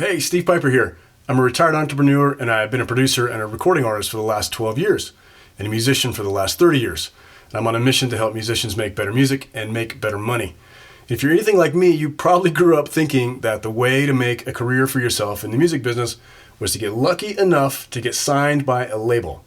Hey, Steve Piper here. I'm a retired entrepreneur and I've been a producer and a recording artist for the last 12 years and a musician for the last 30 years. And I'm on a mission to help musicians make better music and make better money. If you're anything like me, you probably grew up thinking that the way to make a career for yourself in the music business was to get lucky enough to get signed by a label.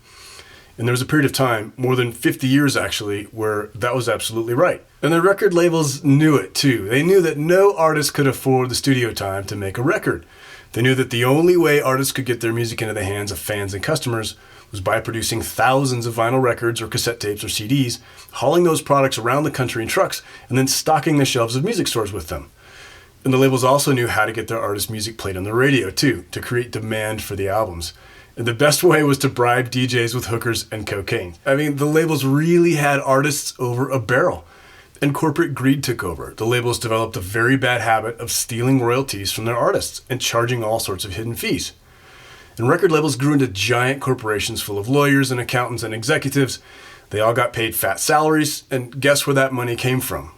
And there was a period of time, more than 50 years actually, where that was absolutely right. And the record labels knew it too. They knew that no artist could afford the studio time to make a record. They knew that the only way artists could get their music into the hands of fans and customers was by producing thousands of vinyl records or cassette tapes or CDs, hauling those products around the country in trucks, and then stocking the shelves of music stores with them. And the labels also knew how to get their artists' music played on the radio too, to create demand for the albums. And the best way was to bribe DJs with hookers and cocaine. I mean, the labels really had artists over a barrel. And corporate greed took over. The labels developed a very bad habit of stealing royalties from their artists and charging all sorts of hidden fees. And record labels grew into giant corporations full of lawyers and accountants and executives. They all got paid fat salaries, and guess where that money came from?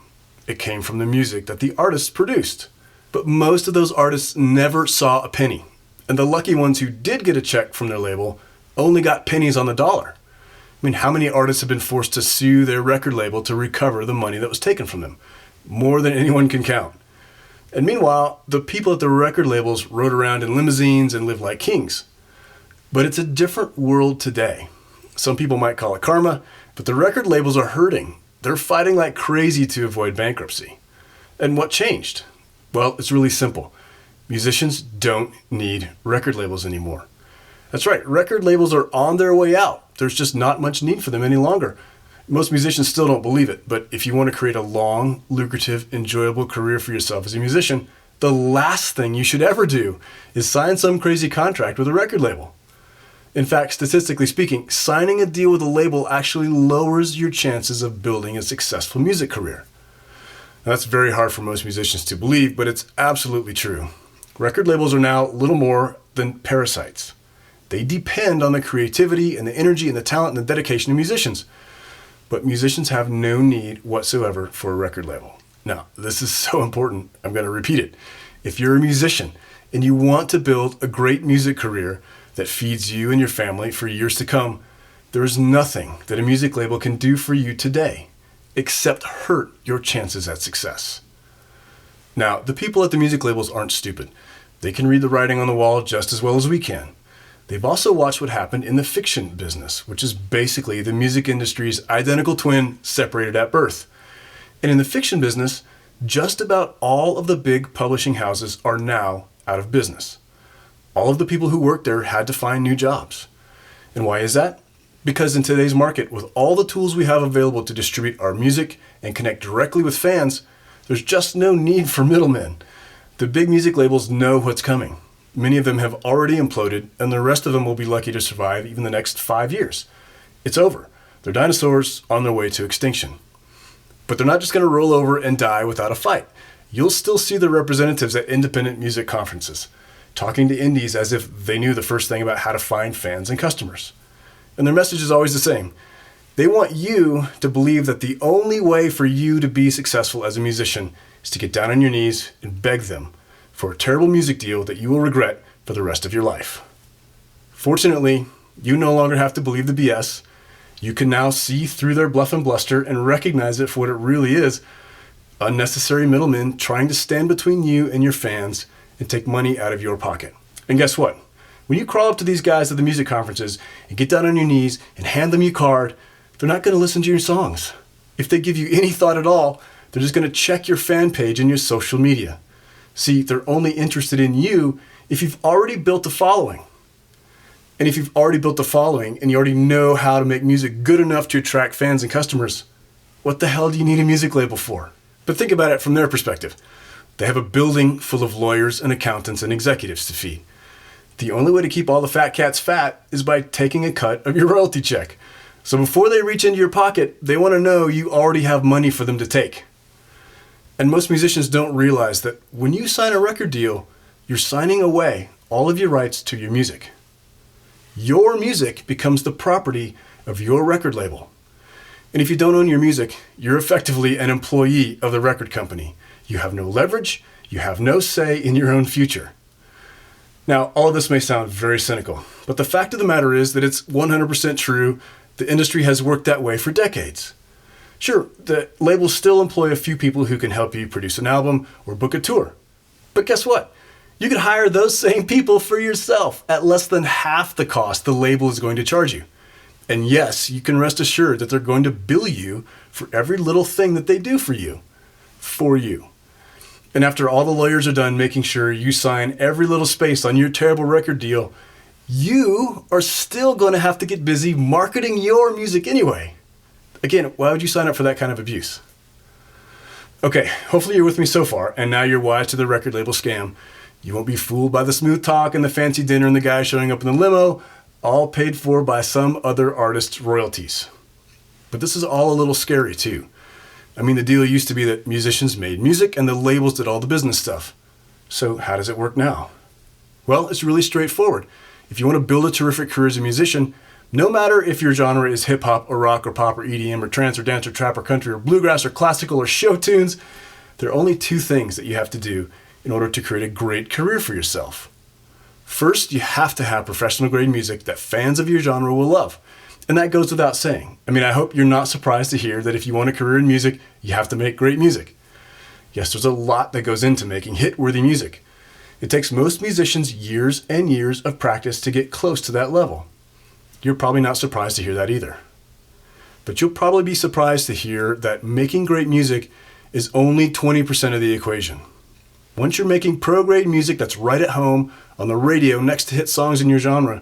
It came from the music that the artists produced. But most of those artists never saw a penny. And the lucky ones who did get a check from their label only got pennies on the dollar. I mean, how many artists have been forced to sue their record label to recover the money that was taken from them? More than anyone can count. And meanwhile, the people at the record labels rode around in limousines and lived like kings. But it's a different world today. Some people might call it karma, but the record labels are hurting. They're fighting like crazy to avoid bankruptcy. And what changed? Well, it's really simple. Musicians don't need record labels anymore. That's right, record labels are on their way out. There's just not much need for them any longer. Most musicians still don't believe it, but if you want to create a long, lucrative, enjoyable career for yourself as a musician, the last thing you should ever do is sign some crazy contract with a record label. In fact, statistically speaking, signing a deal with a label actually lowers your chances of building a successful music career. Now, that's very hard for most musicians to believe, but it's absolutely true. Record labels are now little more than parasites. They depend on the creativity and the energy and the talent and the dedication of musicians. But musicians have no need whatsoever for a record label. Now, this is so important, I'm going to repeat it. If you're a musician and you want to build a great music career that feeds you and your family for years to come, there is nothing that a music label can do for you today except hurt your chances at success. Now, the people at the music labels aren't stupid. They can read the writing on the wall just as well as we can. They've also watched what happened in the fiction business, which is basically the music industry's identical twin separated at birth. And in the fiction business, just about all of the big publishing houses are now out of business. All of the people who worked there had to find new jobs. And why is that? Because in today's market, with all the tools we have available to distribute our music and connect directly with fans, there's just no need for middlemen. The big music labels know what's coming. Many of them have already imploded, and the rest of them will be lucky to survive even the next 5 years. It's over. They're dinosaurs on their way to extinction. But they're not just going to roll over and die without a fight. You'll still see their representatives at independent music conferences, talking to indies as if they knew the first thing about how to find fans and customers. And their message is always the same. They want you to believe that the only way for you to be successful as a musician is to get down on your knees and beg them for a terrible music deal that you will regret for the rest of your life. Fortunately, you no longer have to believe the BS. You can now see through their bluff and bluster and recognize it for what it really is: unnecessary middlemen trying to stand between you and your fans and take money out of your pocket. And guess what? When you crawl up to these guys at the music conferences and get down on your knees and hand them your card, they're not going to listen to your songs. If they give you any thought at all, they're just going to check your fan page and your social media. See, they're only interested in you if you've already built a following. And if you've already built a following and you already know how to make music good enough to attract fans and customers, what the hell do you need a music label for? But think about it from their perspective. They have a building full of lawyers and accountants and executives to feed. The only way to keep all the fat cats fat is by taking a cut of your royalty check. So before they reach into your pocket, they want to know you already have money for them to take. And most musicians don't realize that when you sign a record deal, you're signing away all of your rights to your music. Your music becomes the property of your record label. And if you don't own your music, you're effectively an employee of the record company. You have no leverage, you have no say in your own future. Now, all of this may sound very cynical, but the fact of the matter is that it's 100% true. The industry has worked that way for decades. Sure, the labels still employ a few people who can help you produce an album or book a tour. But guess what? You could hire those same people for yourself at less than half the cost the label is going to charge you. And yes, you can rest assured that they're going to bill you for every little thing that they do for you. For you. And after all the lawyers are done making sure you sign every little space on your terrible record deal, you are still going to have to get busy marketing your music anyway. Again, why would you sign up for that kind of abuse? Okay, hopefully you're with me so far, and now you're wise to the record label scam. You won't be fooled by the smooth talk and the fancy dinner and the guy showing up in the limo, all paid for by some other artist's royalties. But this is all a little scary too. I mean, the deal used to be that musicians made music and the labels did all the business stuff. So how does it work now? Well, it's really straightforward. If you want to build a terrific career as a musician, no matter if your genre is hip-hop or rock or pop or EDM or trance or dance or trap or country or bluegrass or classical or show tunes, there are only two things that you have to do in order to create a great career for yourself. First, you have to have professional grade music that fans of your genre will love. And that goes without saying. I mean, I hope you're not surprised to hear that if you want a career in music, you have to make great music. Yes, there's a lot that goes into making hit-worthy music. It takes most musicians years and years of practice to get close to that level. You're probably not surprised to hear that either. But you'll probably be surprised to hear that making great music is only 20% of the equation. Once you're making pro-grade music that's right at home, on the radio, next to hit songs in your genre,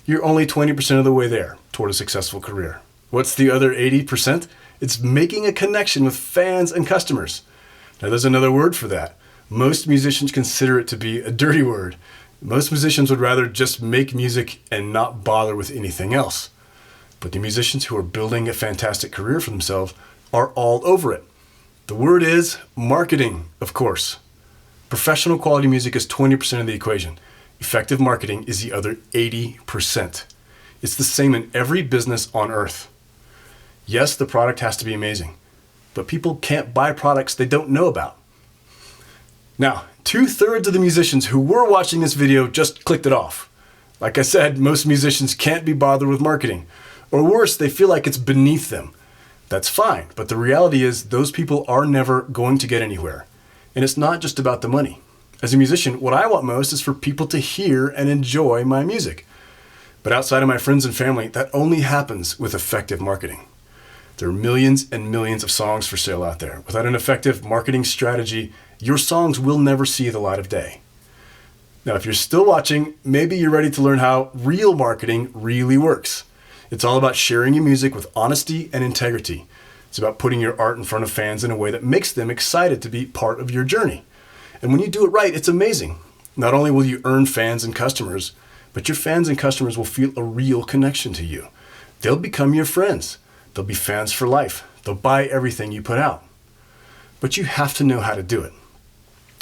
you're only 20% of the way there toward a successful career. What's the other 80%? It's making a connection with fans and customers. Now, there's another word for that. Most musicians consider it to be a dirty word. Most musicians would rather just make music and not bother with anything else. But the musicians who are building a fantastic career for themselves are all over it. The word is marketing, of course. Professional quality music is 20% of the equation. Effective marketing is the other 80%. It's the same in every business on earth. Yes, the product has to be amazing, but people can't buy products they don't know about. Now, 2/3 of the musicians who were watching this video just clicked it off. Like I said, most musicians can't be bothered with marketing. Or worse, they feel like it's beneath them. That's fine, but the reality is those people are never going to get anywhere. And it's not just about the money. As a musician, what I want most is for people to hear and enjoy my music. But outside of my friends and family, that only happens with effective marketing. There are millions and millions of songs for sale out there. Without an effective marketing strategy, your songs will never see the light of day. Now, if you're still watching, maybe you're ready to learn how real marketing really works. It's all about sharing your music with honesty and integrity. It's about putting your art in front of fans in a way that makes them excited to be part of your journey. And when you do it right, it's amazing. Not only will you earn fans and customers, but your fans and customers will feel a real connection to you. They'll become your friends. They'll be fans for life. They'll buy everything you put out. But you have to know how to do it.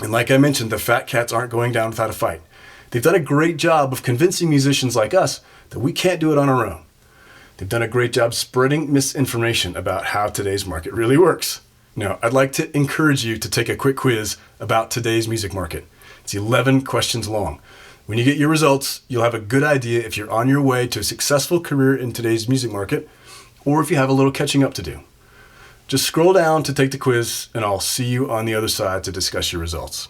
And like I mentioned, the fat cats aren't going down without a fight. They've done a great job of convincing musicians like us that we can't do it on our own. They've done a great job spreading misinformation about how today's market really works. Now, I'd like to encourage you to take a quick quiz about today's music market. It's 11 questions long. When you get your results, you'll have a good idea if you're on your way to a successful career in today's music market, or if you have a little catching up to do. Just scroll down to take the quiz, and I'll see you on the other side to discuss your results.